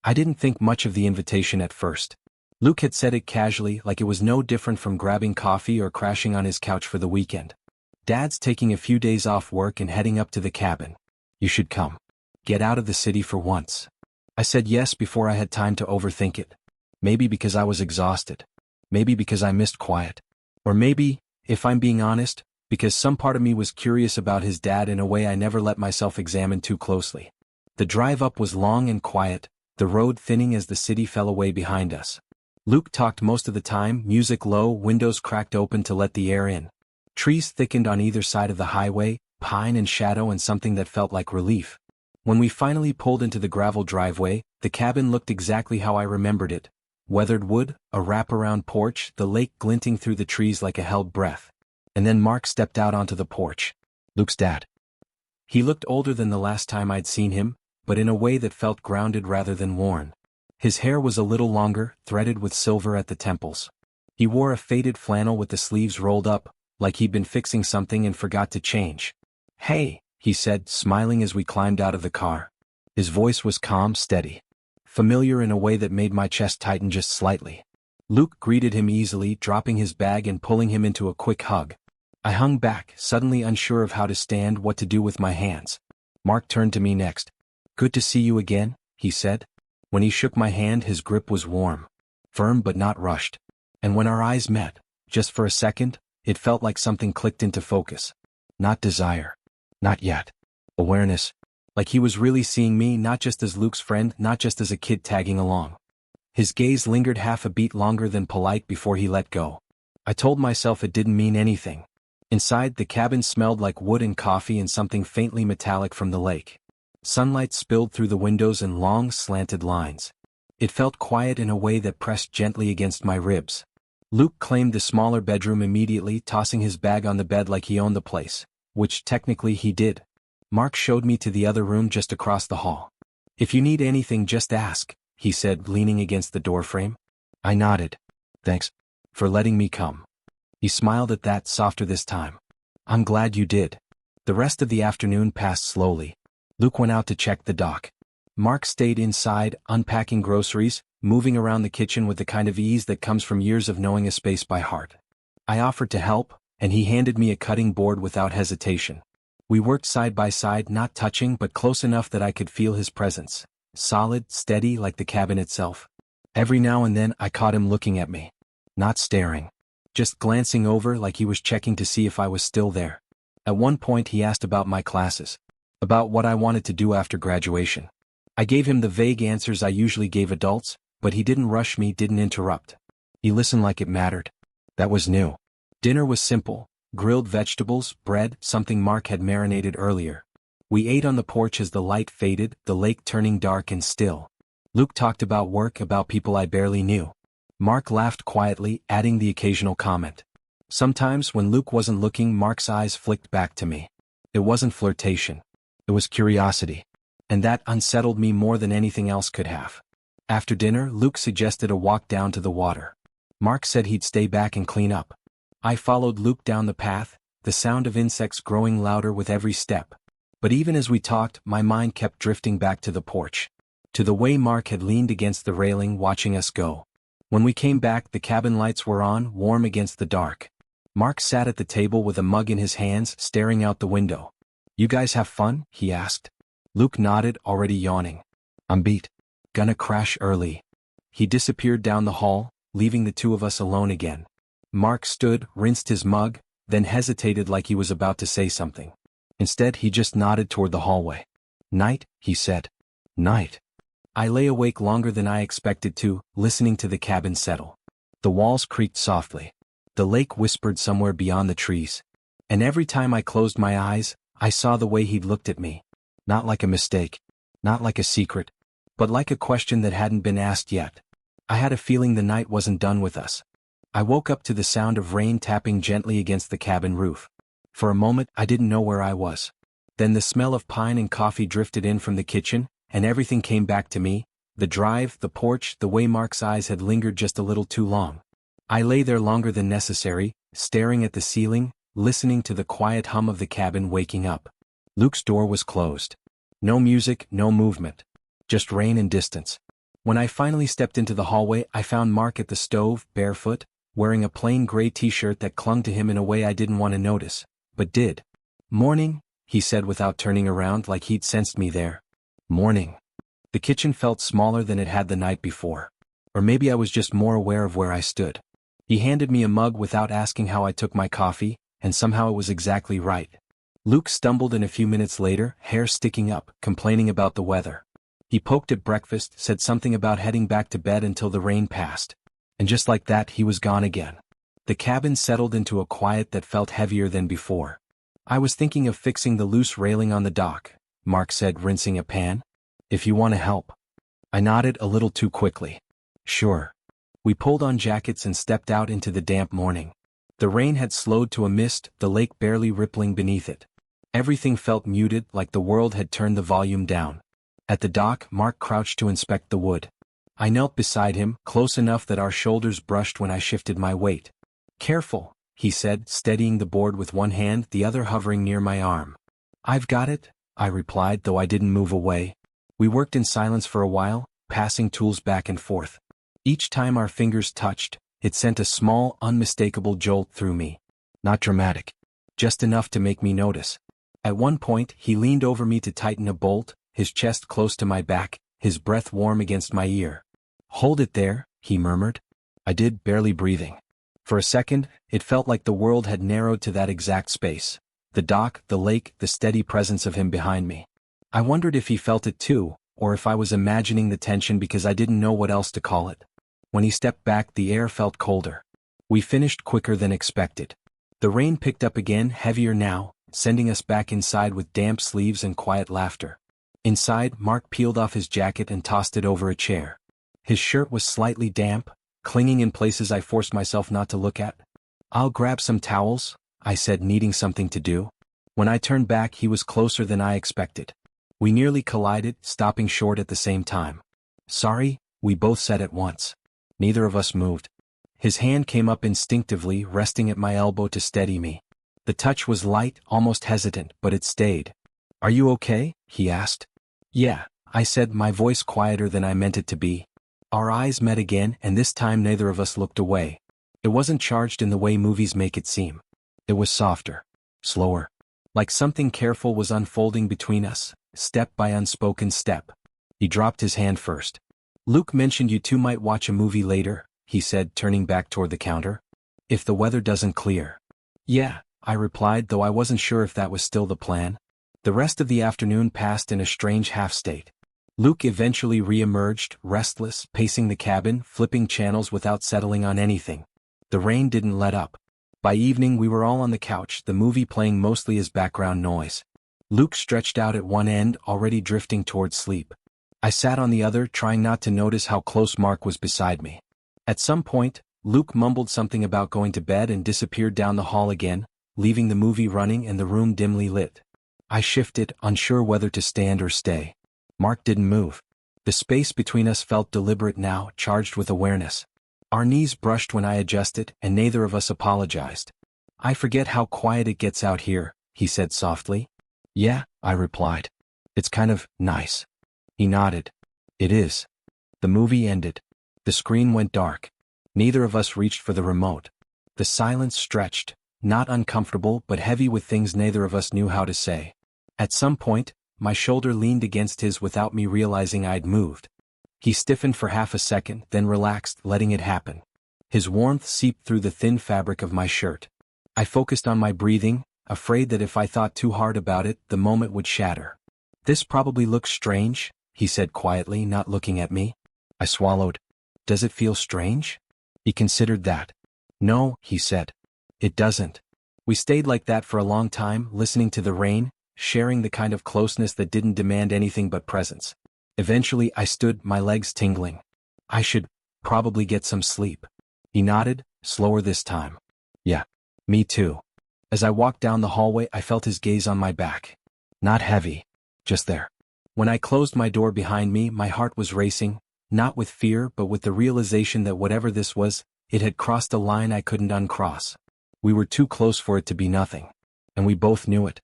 I didn't think much of the invitation at first. Luke had said it casually, like it was no different from grabbing coffee or crashing on his couch for the weekend. Dad's taking a few days off work and heading up to the cabin. You should come. Get out of the city for once. I said yes before I had time to overthink it. Maybe because I was exhausted. Maybe because I missed quiet. Or maybe, if I'm being honest, because some part of me was curious about his dad in a way I never let myself examine too closely. The drive up was long and quiet, the road thinning as the city fell away behind us. Luke talked most of the time, music low, windows cracked open to let the air in. Trees thickened on either side of the highway, pine and shadow and something that felt like relief. When we finally pulled into the gravel driveway, the cabin looked exactly how I remembered it. Weathered wood, a wraparound porch, the lake glinting through the trees like a held breath. And then Mark stepped out onto the porch. Luke's dad. He looked older than the last time I'd seen him, but in a way that felt grounded rather than worn. His hair was a little longer, threaded with silver at the temples. He wore a faded flannel with the sleeves rolled up, like he'd been fixing something and forgot to change. Hey, he said, smiling as we climbed out of the car. His voice was calm, steady. Familiar in a way that made my chest tighten just slightly. Luke greeted him easily, dropping his bag and pulling him into a quick hug. I hung back, suddenly unsure of how to stand, what to do with my hands. Mark turned to me next. Good to see you again, he said. When he shook my hand, his grip was warm. Firm but not rushed. And when our eyes met, just for a second, it felt like something clicked into focus. Not desire. Not yet. Awareness. Like he was really seeing me, not just as Luke's friend, not just as a kid tagging along. His gaze lingered half a beat longer than polite before he let go. I told myself it didn't mean anything. Inside, the cabin smelled like wood and coffee and something faintly metallic from the lake. Sunlight spilled through the windows in long, slanted lines. It felt quiet in a way that pressed gently against my ribs. Luke claimed the smaller bedroom immediately, tossing his bag on the bed like he owned the place, which technically he did. Mark showed me to the other room just across the hall. If you need anything, just ask, he said, leaning against the doorframe. I nodded. Thanks for letting me come. He smiled at that, softer this time. I'm glad you did. The rest of the afternoon passed slowly. Luke went out to check the dock. Mark stayed inside, unpacking groceries, moving around the kitchen with the kind of ease that comes from years of knowing a space by heart. I offered to help, and he handed me a cutting board without hesitation. We worked side by side, not touching but close enough that I could feel his presence. Solid, steady like the cabin itself. Every now and then I caught him looking at me. Not staring. Just glancing over like he was checking to see if I was still there. At one point he asked about my classes. About what I wanted to do after graduation. I gave him the vague answers I usually gave adults, but he didn't rush me, didn't interrupt. He listened like it mattered. That was new. Dinner was simple. Grilled vegetables, bread, something Mark had marinated earlier. We ate on the porch as the light faded, the lake turning dark and still. Luke talked about work, about people I barely knew. Mark laughed quietly, adding the occasional comment. Sometimes when Luke wasn't looking, Mark's eyes flicked back to me. It wasn't flirtation. It was curiosity. And that unsettled me more than anything else could have. After dinner, Luke suggested a walk down to the water. Mark said he'd stay back and clean up. I followed Luke down the path, the sound of insects growing louder with every step. But even as we talked, my mind kept drifting back to the porch. To the way Mark had leaned against the railing watching us go. When we came back, the cabin lights were on, warm against the dark. Mark sat at the table with a mug in his hands, staring out the window. You guys have fun? He asked. Luke nodded, already yawning. I'm beat. Gonna crash early. He disappeared down the hall, leaving the two of us alone again. Mark stood, rinsed his mug, then hesitated like he was about to say something. Instead, he just nodded toward the hallway. Night, he said. Night. I lay awake longer than I expected to, listening to the cabin settle. The walls creaked softly. The lake whispered somewhere beyond the trees. And every time I closed my eyes, I saw the way he'd looked at me. Not like a mistake. Not like a secret. But like a question that hadn't been asked yet. I had a feeling the night wasn't done with us. I woke up to the sound of rain tapping gently against the cabin roof. For a moment, I didn't know where I was. Then the smell of pine and coffee drifted in from the kitchen, and everything came back to me. The drive, the porch, the way Mark's eyes had lingered just a little too long. I lay there longer than necessary, staring at the ceiling, listening to the quiet hum of the cabin waking up. Luke's door was closed. No music, no movement. Just rain and distance. When I finally stepped into the hallway, I found Mark at the stove, barefoot, wearing a plain gray t-shirt that clung to him in a way I didn't want to notice, but did. "Morning," he said without turning around, like he'd sensed me there. "Morning." The kitchen felt smaller than it had the night before. Or maybe I was just more aware of where I stood. He handed me a mug without asking how I took my coffee, and somehow it was exactly right. Luke stumbled in a few minutes later, hair sticking up, complaining about the weather. He poked at breakfast, said something about heading back to bed until the rain passed. And just like that, he was gone again. The cabin settled into a quiet that felt heavier than before. "I was thinking of fixing the loose railing on the dock," Mark said, rinsing a pan. "If you want to help." I nodded a little too quickly. "Sure." We pulled on jackets and stepped out into the damp morning. The rain had slowed to a mist, the lake barely rippling beneath it. Everything felt muted, like the world had turned the volume down. At the dock, Mark crouched to inspect the wood. I knelt beside him, close enough that our shoulders brushed when I shifted my weight. "Careful," he said, steadying the board with one hand, the other hovering near my arm. "I've got it," I replied, though I didn't move away. We worked in silence for a while, passing tools back and forth. Each time our fingers touched, it sent a small, unmistakable jolt through me. Not dramatic. Just enough to make me notice. At one point, he leaned over me to tighten a bolt, his chest close to my back, his breath warm against my ear. "Hold it there," he murmured. I did, barely breathing. For a second, it felt like the world had narrowed to that exact space. The dock, the lake, the steady presence of him behind me. I wondered if he felt it too, or if I was imagining the tension because I didn't know what else to call it. When he stepped back, the air felt colder. We finished quicker than expected. The rain picked up again, heavier now, sending us back inside with damp sleeves and quiet laughter. Inside, Mark peeled off his jacket and tossed it over a chair. His shirt was slightly damp, clinging in places I forced myself not to look at. "I'll grab some towels," I said, needing something to do. When I turned back, he was closer than I expected. We nearly collided, stopping short at the same time. "Sorry," we both said at once. Neither of us moved. His hand came up instinctively, resting at my elbow to steady me. The touch was light, almost hesitant, but it stayed. "Are you okay?" he asked. "Yeah," I said, my voice quieter than I meant it to be. Our eyes met again, and this time neither of us looked away. It wasn't charged in the way movies make it seem. It was softer, slower. Like something careful was unfolding between us, step by unspoken step. He dropped his hand first. "Luke mentioned you two might watch a movie later," he said, turning back toward the counter. "If the weather doesn't clear." "Yeah," I replied, though I wasn't sure if that was still the plan. The rest of the afternoon passed in a strange half-state. Luke eventually re-emerged, restless, pacing the cabin, flipping channels without settling on anything. The rain didn't let up. By evening we were all on the couch, the movie playing mostly as background noise. Luke stretched out at one end, already drifting towards sleep. I sat on the other, trying not to notice how close Mark was beside me. At some point, Luke mumbled something about going to bed and disappeared down the hall again, leaving the movie running and the room dimly lit. I shifted, unsure whether to stand or stay. Mark didn't move. The space between us felt deliberate now, charged with awareness. Our knees brushed when I adjusted, and neither of us apologized. "I forget how quiet it gets out here," he said softly. "Yeah," I replied. "It's kind of nice." He nodded. "It is." The movie ended. The screen went dark. Neither of us reached for the remote. The silence stretched, not uncomfortable but heavy with things neither of us knew how to say. At some point, my shoulder leaned against his without me realizing I'd moved. He stiffened for half a second, then relaxed, letting it happen. His warmth seeped through the thin fabric of my shirt. I focused on my breathing, afraid that if I thought too hard about it, the moment would shatter. "This probably looks strange," he said quietly, not looking at me. I swallowed. "Does it feel strange?" He considered that. "No," he said. "It doesn't." We stayed like that for a long time, listening to the rain, sharing the kind of closeness that didn't demand anything but presence. Eventually I stood, my legs tingling. "I should probably get some sleep." He nodded, slower this time. "Yeah, me too." As I walked down the hallway, I felt his gaze on my back. Not heavy, just there. When I closed my door behind me, my heart was racing, not with fear but with the realization that whatever this was, it had crossed a line I couldn't uncross. We were too close for it to be nothing. And we both knew it.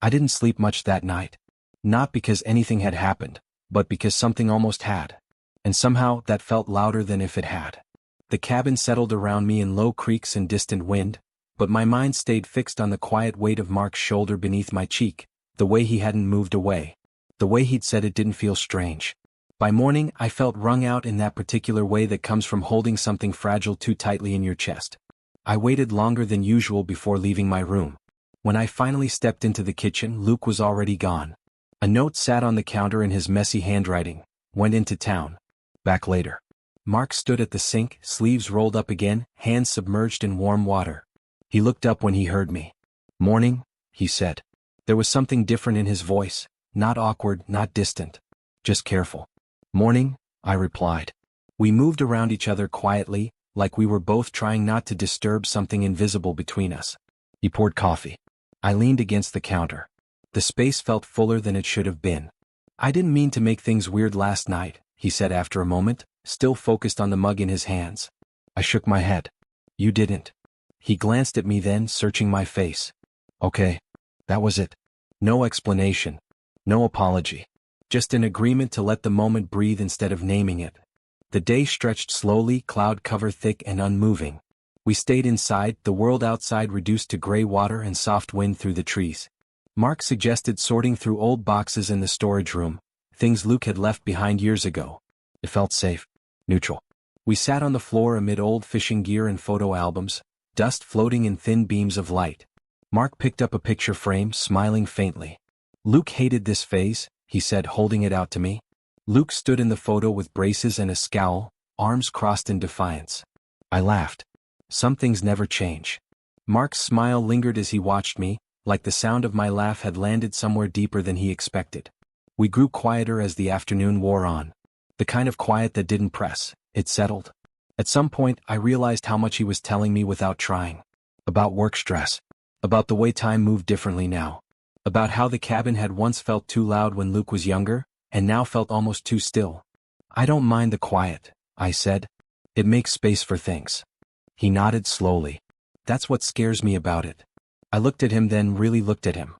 I didn't sleep much that night. Not because anything had happened, but because something almost had. and somehow that felt louder than if it had. The cabin settled around me in low creaks and distant wind, but my mind stayed fixed on the quiet weight of Mark's shoulder beneath my cheek, the way he hadn't moved away, the way he'd said it didn't feel strange. By morning, I felt wrung out in that particular way that comes from holding something fragile too tightly in your chest. I waited longer than usual before leaving my room. When I finally stepped into the kitchen, Luke was already gone. A note sat on the counter in his messy handwriting. Went into town. Back later. Mark stood at the sink, sleeves rolled up again, hands submerged in warm water. He looked up when he heard me. Morning, he said. There was something different in his voice, not awkward, not distant. Just careful. Morning, I replied. We moved around each other quietly, like we were both trying not to disturb something invisible between us. He poured coffee. I leaned against the counter. The space felt fuller than it should have been. I didn't mean to make things weird last night, he said after a moment, still focused on the mug in his hands. I shook my head. You didn't. He glanced at me then, searching my face. Okay. That was it. No explanation. No apology. Just an agreement to let the moment breathe instead of naming it. The day stretched slowly, cloud cover thick and unmoving. We stayed inside, the world outside reduced to gray water and soft wind through the trees. Mark suggested sorting through old boxes in the storage room, things Luke had left behind years ago. It felt safe, neutral. We sat on the floor amid old fishing gear and photo albums, dust floating in thin beams of light. Mark picked up a picture frame, smiling faintly. Luke hated this phase, he said, holding it out to me. Luke stood in the photo with braces and a scowl, arms crossed in defiance. I laughed. Some things never change. Mark's smile lingered as he watched me, like the sound of my laugh had landed somewhere deeper than he expected. We grew quieter as the afternoon wore on. The kind of quiet that didn't press, it settled. At some point, I realized how much he was telling me without trying. About work stress. About the way time moved differently now. About how the cabin had once felt too loud when Luke was younger, and now felt almost too still. I don't mind the quiet, I said. It makes space for things. He nodded slowly. That's what scares me about it. I looked at him, then really looked at him.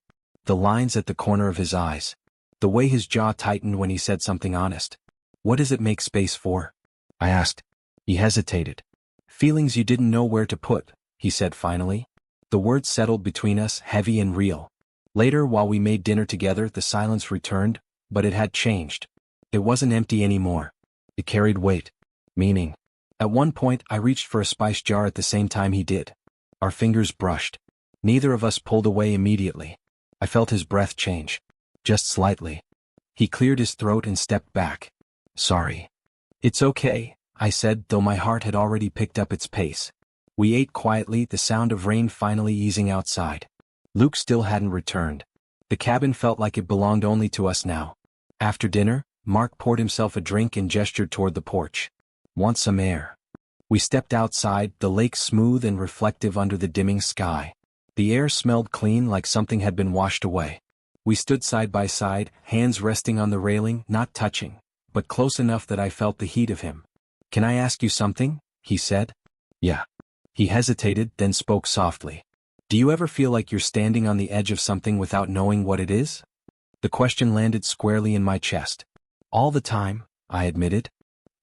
The lines at the corner of his eyes. The way his jaw tightened when he said something honest. What does it make space for? I asked. He hesitated. Feelings you didn't know where to put, he said finally. The words settled between us, heavy and real. Later, while we made dinner together, the silence returned, but it had changed. It wasn't empty anymore. It carried weight. Meaning. At one point, I reached for a spice jar at the same time he did. Our fingers brushed. Neither of us pulled away immediately. I felt his breath change. Just slightly. He cleared his throat and stepped back. Sorry. It's okay, I said, though my heart had already picked up its pace. We ate quietly, the sound of rain finally easing outside. Luke still hadn't returned. The cabin felt like it belonged only to us now. After dinner, Mark poured himself a drink and gestured toward the porch. Want some air? We stepped outside, the lake smooth and reflective under the dimming sky. The air smelled clean, like something had been washed away. We stood side by side, hands resting on the railing, not touching, but close enough that I felt the heat of him. Can I ask you something? He said. Yeah. He hesitated, then spoke softly. Do you ever feel like you're standing on the edge of something without knowing what it is? The question landed squarely in my chest. All the time, I admitted.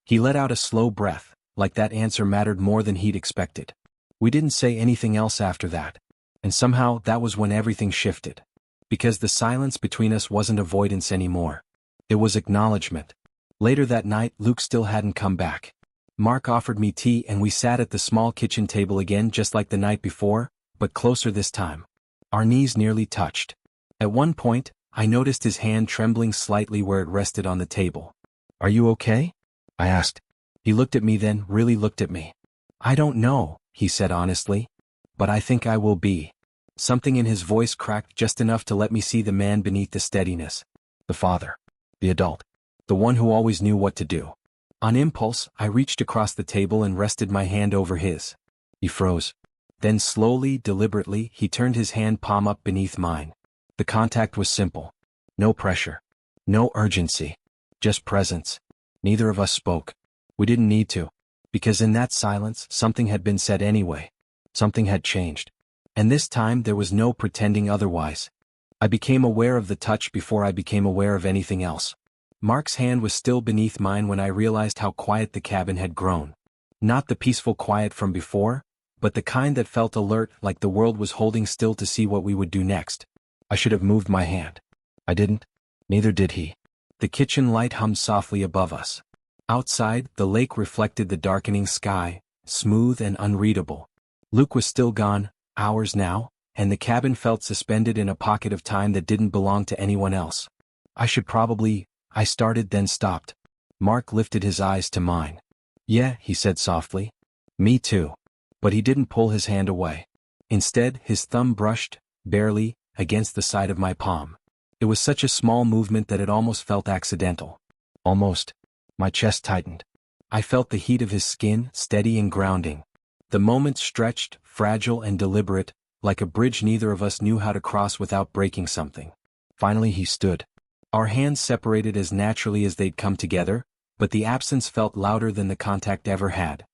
He let out a slow breath, like that answer mattered more than he'd expected. We didn't say anything else after that. And somehow that was when everything shifted. Because the silence between us wasn't avoidance anymore. It was acknowledgement. Later that night, Luke still hadn't come back. Mark offered me tea and we sat at the small kitchen table again just like the night before, but closer this time. Our knees nearly touched. At one point, I noticed his hand trembling slightly where it rested on the table. Are you okay? I asked. He looked at me, then really looked at me. I don't know, he said honestly. But I think I will be. Something in his voice cracked just enough to let me see the man beneath the steadiness. The father. The adult. The one who always knew what to do. On impulse, I reached across the table and rested my hand over his. He froze. Then slowly, deliberately, he turned his hand palm up beneath mine. The contact was simple. No pressure. No urgency. Just presence. Neither of us spoke. We didn't need to. Because in that silence, something had been said anyway. Something had changed. And this time there was no pretending otherwise. I became aware of the touch before I became aware of anything else. Mark's hand was still beneath mine when I realized how quiet the cabin had grown. Not the peaceful quiet from before, but the kind that felt alert, like the world was holding still to see what we would do next. I should have moved my hand. I didn't. Neither did he. The kitchen light hummed softly above us. Outside, the lake reflected the darkening sky, smooth and unreadable. Luke was still gone, hours now, and the cabin felt suspended in a pocket of time that didn't belong to anyone else. I started then stopped. Mark lifted his eyes to mine. Yeah, he said softly. Me too. But he didn't pull his hand away. Instead, his thumb brushed, barely, against the side of my palm. It was such a small movement that it almost felt accidental. Almost. My chest tightened. I felt the heat of his skin, steady and grounding. The moment stretched, fragile and deliberate, like a bridge neither of us knew how to cross without breaking something. Finally he stood. Our hands separated as naturally as they'd come together, but the absence felt louder than the contact ever had.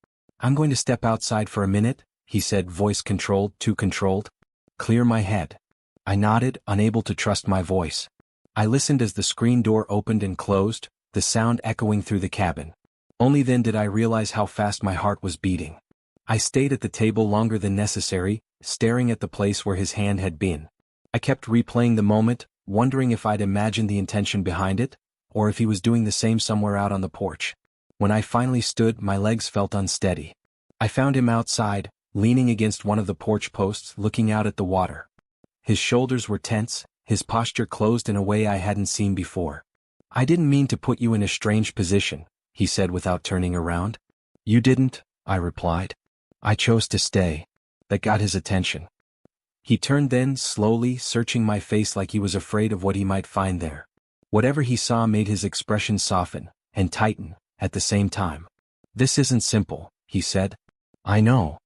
I'm going to step outside for a minute, he said, voice controlled, too controlled. Clear my head. I nodded, unable to trust my voice. I listened as the screen door opened and closed, the sound echoing through the cabin. Only then did I realize how fast my heart was beating. I stayed at the table longer than necessary, staring at the place where his hand had been. I kept replaying the moment, wondering if I'd imagined the intention behind it, or if he was doing the same somewhere out on the porch. When I finally stood, my legs felt unsteady. I found him outside, leaning against one of the porch posts, looking out at the water. His shoulders were tense, his posture closed in a way I hadn't seen before. I didn't mean to put you in a strange position, he said without turning around. You didn't, I replied. I chose to stay. That got his attention. He turned then, slowly, searching my face like he was afraid of what he might find there. Whatever he saw made his expression soften, and tighten, at the same time. This isn't simple, he said. I know.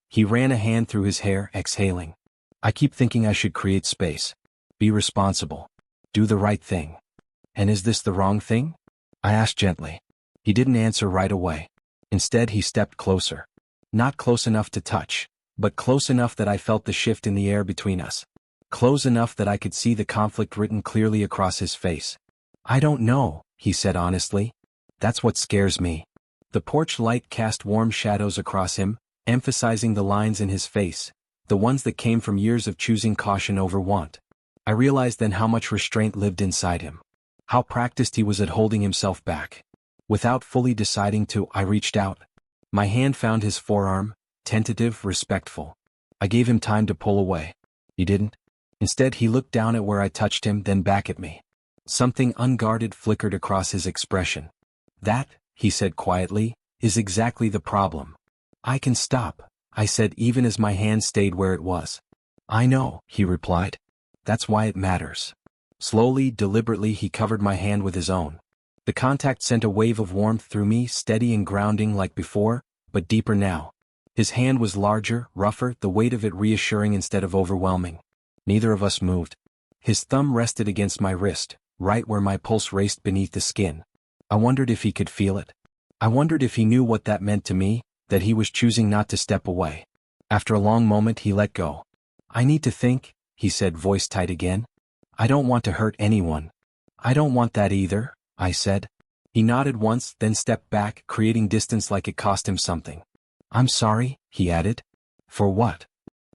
He ran a hand through his hair, exhaling. I keep thinking I should create space. Be responsible. Do the right thing. And is this the wrong thing? I asked gently. He didn't answer right away. Instead he stepped closer. Not close enough to touch, but close enough that I felt the shift in the air between us. Close enough that I could see the conflict written clearly across his face. I don't know, he said honestly. That's what scares me. The porch light cast warm shadows across him, emphasizing the lines in his face, the ones that came from years of choosing caution over want. I realized then how much restraint lived inside him. How practiced he was at holding himself back. Without fully deciding to, I reached out. My hand found his forearm, tentative, respectful. I gave him time to pull away. He didn't. Instead he looked down at where I touched him, then back at me. Something unguarded flickered across his expression. That, he said quietly, is exactly the problem. I can stop, I said even as my hand stayed where it was. I know, he replied. That's why it matters. Slowly, deliberately he covered my hand with his own. The contact sent a wave of warmth through me, steady and grounding like before, but deeper now. His hand was larger, rougher, the weight of it reassuring instead of overwhelming. Neither of us moved. His thumb rested against my wrist, right where my pulse raced beneath the skin. I wondered if he could feel it. I wondered if he knew what that meant to me, that he was choosing not to step away. After a long moment he let go. I need to think, he said, voice tight again. I don't want to hurt anyone. I don't want that either, I said. He nodded once, then stepped back, creating distance like it cost him something. I'm sorry, he added. For what?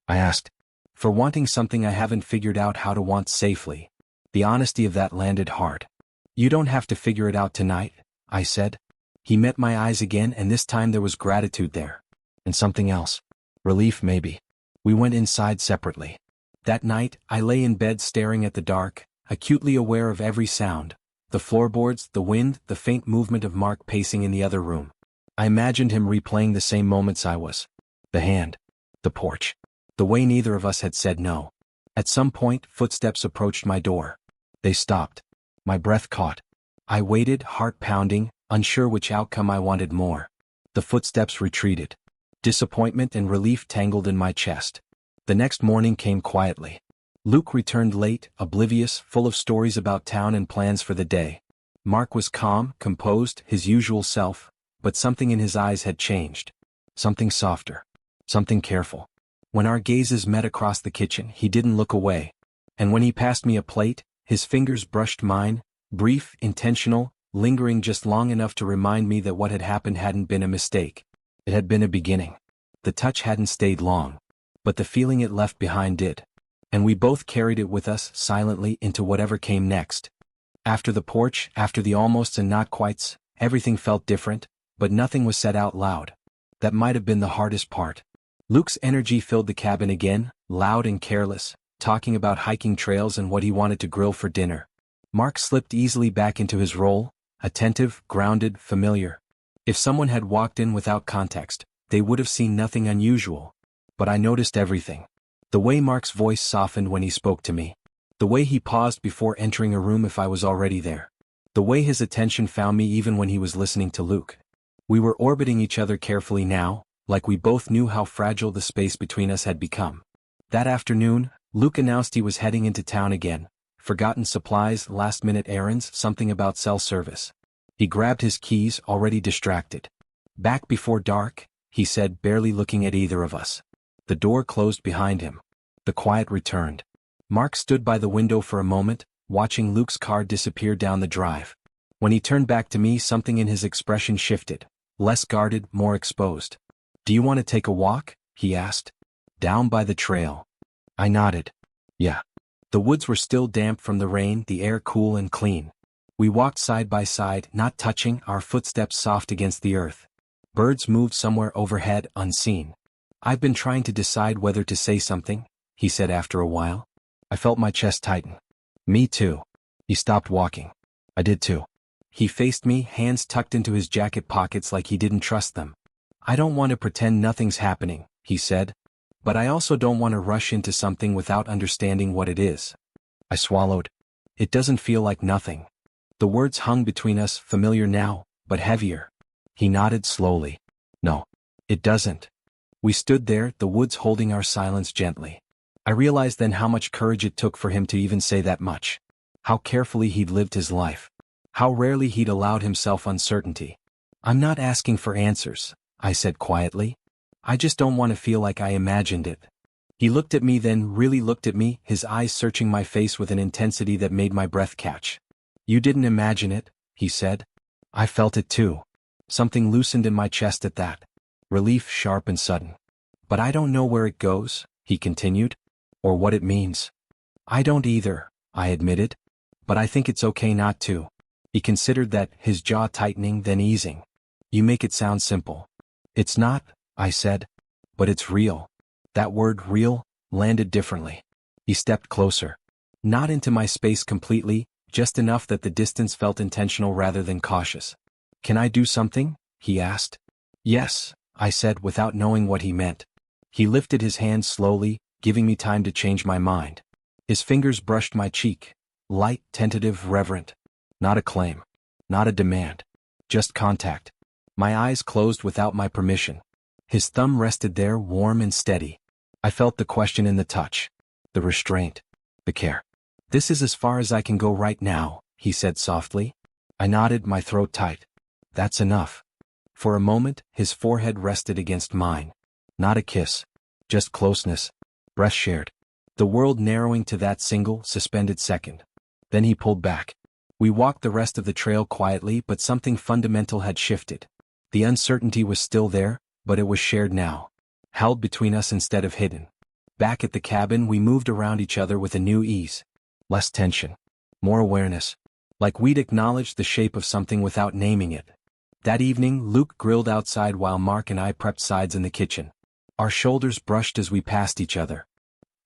I asked. For wanting something I haven't figured out how to want safely. The honesty of that landed hard. You don't have to figure it out tonight, I said. He met my eyes again, and this time there was gratitude there. And something else. Relief maybe. We went inside separately. That night, I lay in bed staring at the dark, acutely aware of every sound. The floorboards, the wind, the faint movement of Mark pacing in the other room. I imagined him replaying the same moments I was. The hand. The porch. The way neither of us had said no. At some point, footsteps approached my door. They stopped. My breath caught. I waited, heart pounding, unsure which outcome I wanted more. The footsteps retreated. Disappointment and relief tangled in my chest. The next morning came quietly. Luke returned late, oblivious, full of stories about town and plans for the day. Mark was calm, composed, his usual self, but something in his eyes had changed. Something softer. Something careful. When our gazes met across the kitchen, he didn't look away. And when he passed me a plate, his fingers brushed mine, Brief, intentional, lingering just long enough to remind me that what had happened hadn't been a mistake. It had been a beginning. The touch hadn't stayed long, but the feeling it left behind did. And we both carried it with us silently into whatever came next. After the porch, after the almosts and not quites, everything felt different, but nothing was said out loud. That might have been the hardest part. Luke's energy filled the cabin again, loud and careless, talking about hiking trails and what he wanted to grill for dinner. Mark slipped easily back into his role, attentive, grounded, familiar. If someone had walked in without context, they would have seen nothing unusual. But I noticed everything. The way Mark's voice softened when he spoke to me. The way he paused before entering a room if I was already there. The way his attention found me even when he was listening to Luke. We were orbiting each other carefully now, like we both knew how fragile the space between us had become. That afternoon, Luke announced he was heading into town again. Forgotten supplies, last-minute errands, something about cell service. He grabbed his keys, already distracted. Back before dark, he said, barely looking at either of us. The door closed behind him. The quiet returned. Mark stood by the window for a moment, watching Luke's car disappear down the drive. When he turned back to me, something in his expression shifted. Less guarded, more exposed. "Do you want to take a walk?" he asked. "Down by the trail." I nodded. "Yeah." The woods were still damp from the rain, the air cool and clean. We walked side by side, not touching, our footsteps soft against the earth. Birds moved somewhere overhead, unseen. "I've been trying to decide whether to say something," he said after a while. I felt my chest tighten. "Me too." He stopped walking. I did too. He faced me, hands tucked into his jacket pockets like he didn't trust them. "I don't want to pretend nothing's happening," he said. "But I also don't want to rush into something without understanding what it is." I swallowed. "It doesn't feel like nothing." The words hung between us, familiar now, but heavier. He nodded slowly. "No, it doesn't." We stood there, the woods holding our silence gently. I realized then how much courage it took for him to even say that much. How carefully he'd lived his life. How rarely he'd allowed himself uncertainty. "I'm not asking for answers," I said quietly. "I just don't want to feel like I imagined it." He looked at me, then really looked at me, his eyes searching my face with an intensity that made my breath catch. "You didn't imagine it," he said. I felt it too. Something loosened in my chest at that. Relief, sharp and sudden. "But I don't know where it goes," he continued. "Or what it means." "I don't either," I admitted. "But I think it's okay not to." He considered that, his jaw tightening, then easing. "You make it sound simple." "It's not," I said. "But it's real." That word, real, landed differently. He stepped closer. Not into my space completely, just enough that the distance felt intentional rather than cautious. "Can I do something?" he asked. "Yes," I said without knowing what he meant. He lifted his hand slowly, giving me time to change my mind. His fingers brushed my cheek. Light, tentative, reverent. Not a claim. Not a demand. Just contact. My eyes closed without my permission. His thumb rested there, warm and steady. I felt the question in the touch. The restraint. The care. "This is as far as I can go right now," he said softly. I nodded, my throat tight. "That's enough." For a moment, his forehead rested against mine. Not a kiss. Just closeness. Breath shared. The world narrowing to that single, suspended second. Then he pulled back. We walked the rest of the trail quietly, but something fundamental had shifted. The uncertainty was still there, but it was shared now. Held between us instead of hidden. Back at the cabin, we moved around each other with a new ease. Less tension. More awareness. Like we'd acknowledged the shape of something without naming it. That evening, Luke grilled outside while Mark and I prepped sides in the kitchen. Our shoulders brushed as we passed each other.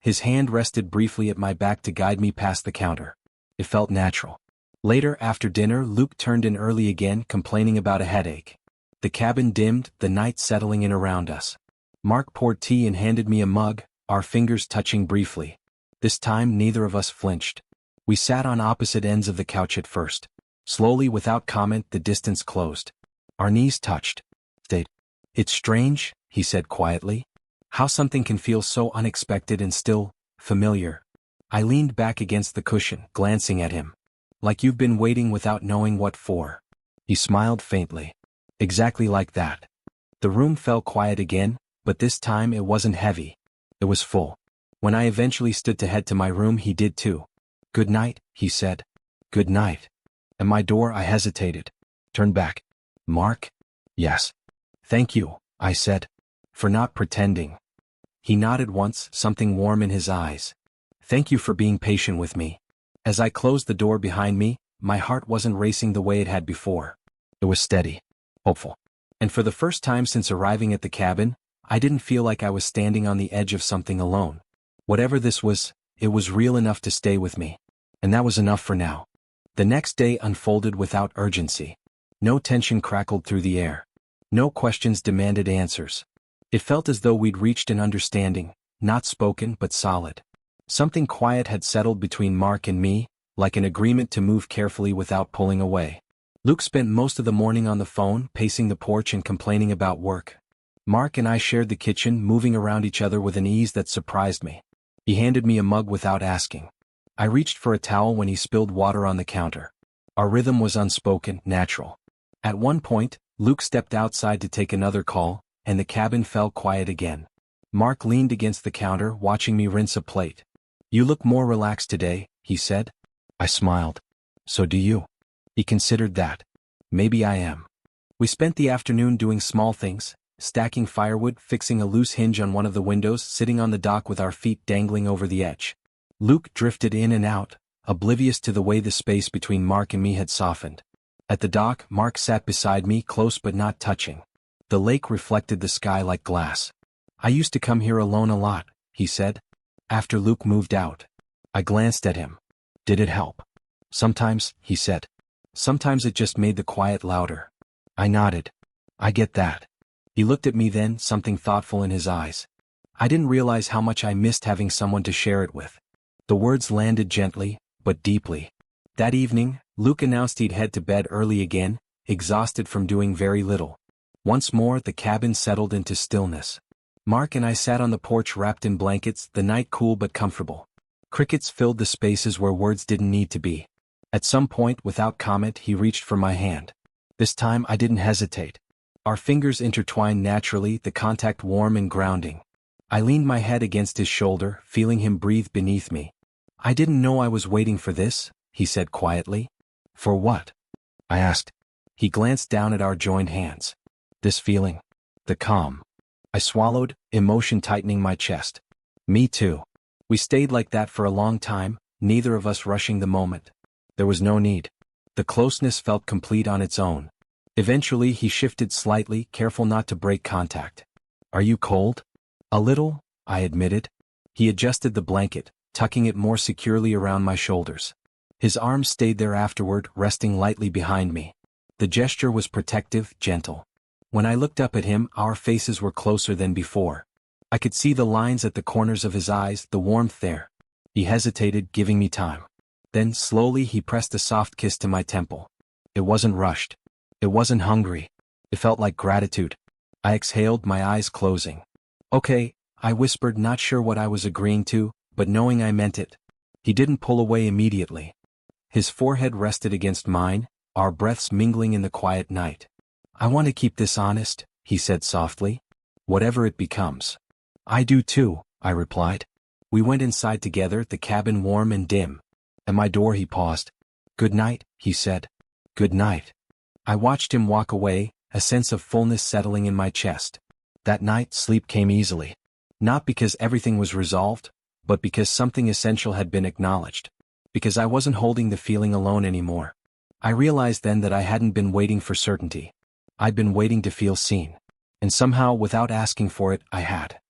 His hand rested briefly at my back to guide me past the counter. It felt natural. Later, after dinner, Luke turned in early again, complaining about a headache. The cabin dimmed, the night settling in around us. Mark poured tea and handed me a mug, our fingers touching briefly. This time, neither of us flinched. We sat on opposite ends of the couch at first. Slowly, without comment, the distance closed. Our knees touched. Stayed. "It's strange," he said quietly. "How something can feel so unexpected and still familiar." I leaned back against the cushion, glancing at him. "Like you've been waiting without knowing what for." He smiled faintly. "Exactly like that." The room fell quiet again, but this time it wasn't heavy. It was full. When I eventually stood to head to my room, he did too. "Good night," he said. "Good night." At my door I hesitated. Turned back. Mark? Yes. Thank you, I said. For not pretending. He nodded once, something warm in his eyes. Thank you for being patient with me. As I closed the door behind me, my heart wasn't racing the way it had before. It was steady. Hopeful. And for the first time since arriving at the cabin, I didn't feel like I was standing on the edge of something alone. Whatever this was, it was real enough to stay with me. And that was enough for now. The next day unfolded without urgency. No tension crackled through the air. No questions demanded answers. It felt as though we'd reached an understanding, not spoken but solid. Something quiet had settled between Mark and me, like an agreement to move carefully without pulling away. Luke spent most of the morning on the phone, pacing the porch and complaining about work. Mark and I shared the kitchen, moving around each other with an ease that surprised me. He handed me a mug without asking. I reached for a towel when he spilled water on the counter. Our rhythm was unspoken, natural. At one point, Luke stepped outside to take another call, and the cabin fell quiet again. Mark leaned against the counter, watching me rinse a plate. You look more relaxed today, he said. I smiled. So do you. He considered that. Maybe I am. We spent the afternoon doing small things, stacking firewood, fixing a loose hinge on one of the windows, sitting on the dock with our feet dangling over the edge. Luke drifted in and out, oblivious to the way the space between Mark and me had softened. At the dock, Mark sat beside me, close but not touching. The lake reflected the sky like glass. I used to come here alone a lot, he said. After Luke moved out. I glanced at him. Did it help? Sometimes, he said. Sometimes it just made the quiet louder. I nodded. I get that. He looked at me then, something thoughtful in his eyes. I didn't realize how much I missed having someone to share it with. The words landed gently, but deeply. That evening, Luke announced he'd head to bed early again, exhausted from doing very little. Once more the cabin settled into stillness. Mark and I sat on the porch wrapped in blankets, the night cool but comfortable. Crickets filled the spaces where words didn't need to be. At some point, without comment, he reached for my hand. This time I didn't hesitate. Our fingers intertwined naturally, the contact warm and grounding. I leaned my head against his shoulder, feeling him breathe beneath me. I didn't know I was waiting for this, he said quietly. For what? I asked. He glanced down at our joined hands. This feeling. The calm. I swallowed, emotion tightening my chest. Me too. We stayed like that for a long time, neither of us rushing the moment. There was no need. The closeness felt complete on its own. Eventually he shifted slightly, careful not to break contact. Are you cold? A little, I admitted. He adjusted the blanket, tucking it more securely around my shoulders. His arms stayed there afterward, resting lightly behind me. The gesture was protective, gentle. When I looked up at him, our faces were closer than before. I could see the lines at the corners of his eyes, the warmth there. He hesitated, giving me time. Then, slowly, he pressed a soft kiss to my temple. It wasn't rushed. It wasn't hungry. It felt like gratitude. I exhaled, my eyes closing. Okay, I whispered, not sure what I was agreeing to, but knowing I meant it. He didn't pull away immediately. His forehead rested against mine, our breaths mingling in the quiet night. I want to keep this honest, he said softly. Whatever it becomes. I do too, I replied. We went inside together, the cabin warm and dim. At my door he paused. Good night, he said. Good night. I watched him walk away, a sense of fullness settling in my chest. That night sleep came easily. Not because everything was resolved, but because something essential had been acknowledged. Because I wasn't holding the feeling alone anymore. I realized then that I hadn't been waiting for certainty. I'd been waiting to feel seen. And somehow, without asking for it, I had.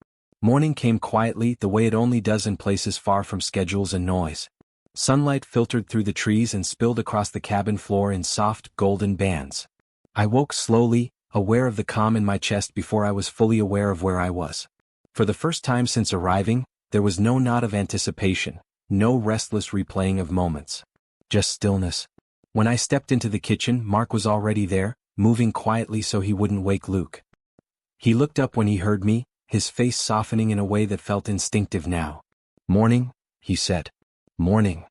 Morning came quietly, the way it only does in places far from schedules and noise. Sunlight filtered through the trees and spilled across the cabin floor in soft, golden bands. I woke slowly, aware of the calm in my chest before I was fully aware of where I was. For the first time since arriving, there was no knot of anticipation, no restless replaying of moments. Just stillness. When I stepped into the kitchen, Mark was already there, moving quietly so he wouldn't wake Luke. He looked up when he heard me, his face softening in a way that felt instinctive now. Morning, he said. Morning.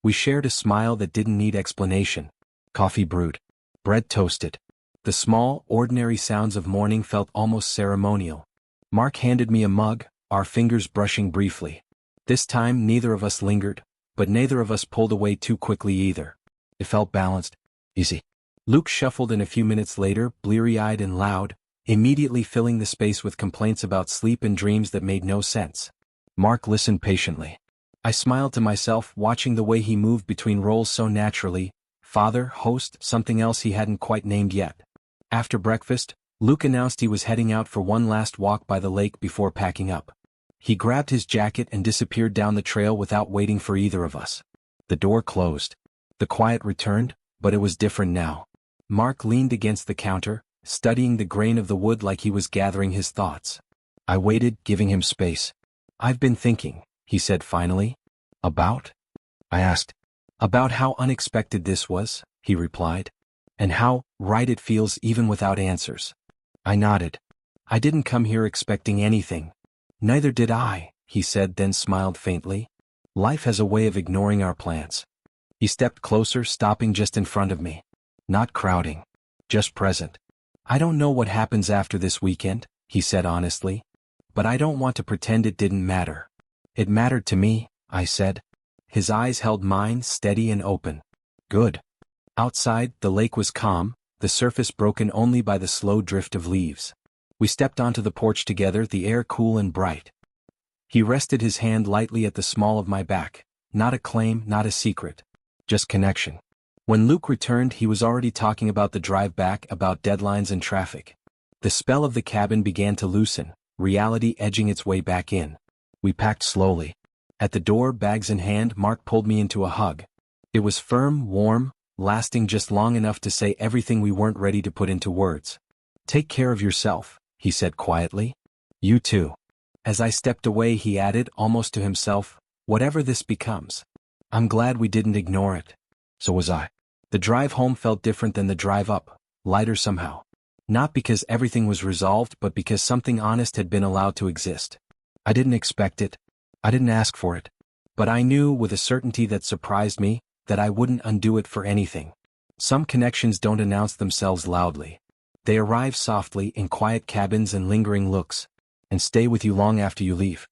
We shared a smile that didn't need explanation. Coffee brewed. Bread toasted. The small, ordinary sounds of morning felt almost ceremonial. Mark handed me a mug, our fingers brushing briefly. This time neither of us lingered, but neither of us pulled away too quickly either. It felt balanced. Easy. Luke shuffled in a few minutes later, bleary-eyed and loud, immediately filling the space with complaints about sleep and dreams that made no sense. Mark listened patiently. I smiled to myself, watching the way he moved between roles so naturally: father, host, something else he hadn't quite named yet. After breakfast, Luke announced he was heading out for one last walk by the lake before packing up. He grabbed his jacket and disappeared down the trail without waiting for either of us. The door closed. The quiet returned, but it was different now. Mark leaned against the counter, studying the grain of the wood like he was gathering his thoughts. I waited, giving him space. "I've been thinking," he said finally. "About?" I asked. "About how unexpected this was," he replied. "And how right it feels even without answers." I nodded. "I didn't come here expecting anything." "Neither did I," he said, then smiled faintly. "Life has a way of ignoring our plans." He stepped closer, stopping just in front of me. Not crowding. Just present. "I don't know what happens after this weekend," he said honestly. "But I don't want to pretend it didn't matter." "It mattered to me," I said. His eyes held mine, steady and open. "Good." Outside, the lake was calm, the surface broken only by the slow drift of leaves. We stepped onto the porch together, the air cool and bright. He rested his hand lightly at the small of my back. Not a claim, not a secret. Just connection. When Luke returned, he was already talking about the drive back, about deadlines and traffic. The spell of the cabin began to loosen, reality edging its way back in. We packed slowly. At the door, bags in hand, Mark pulled me into a hug. It was firm, warm, lasting just long enough to say everything we weren't ready to put into words. "Take care of yourself," he said quietly. "You too." As I stepped away, he added, almost to himself, "Whatever this becomes, I'm glad we didn't ignore it." So was I. The drive home felt different than the drive up, lighter somehow. Not because everything was resolved, but because something honest had been allowed to exist. I didn't expect it. I didn't ask for it. But I knew, with a certainty that surprised me, that I wouldn't undo it for anything. Some connections don't announce themselves loudly. They arrive softly, in quiet cabins and lingering looks, and stay with you long after you leave.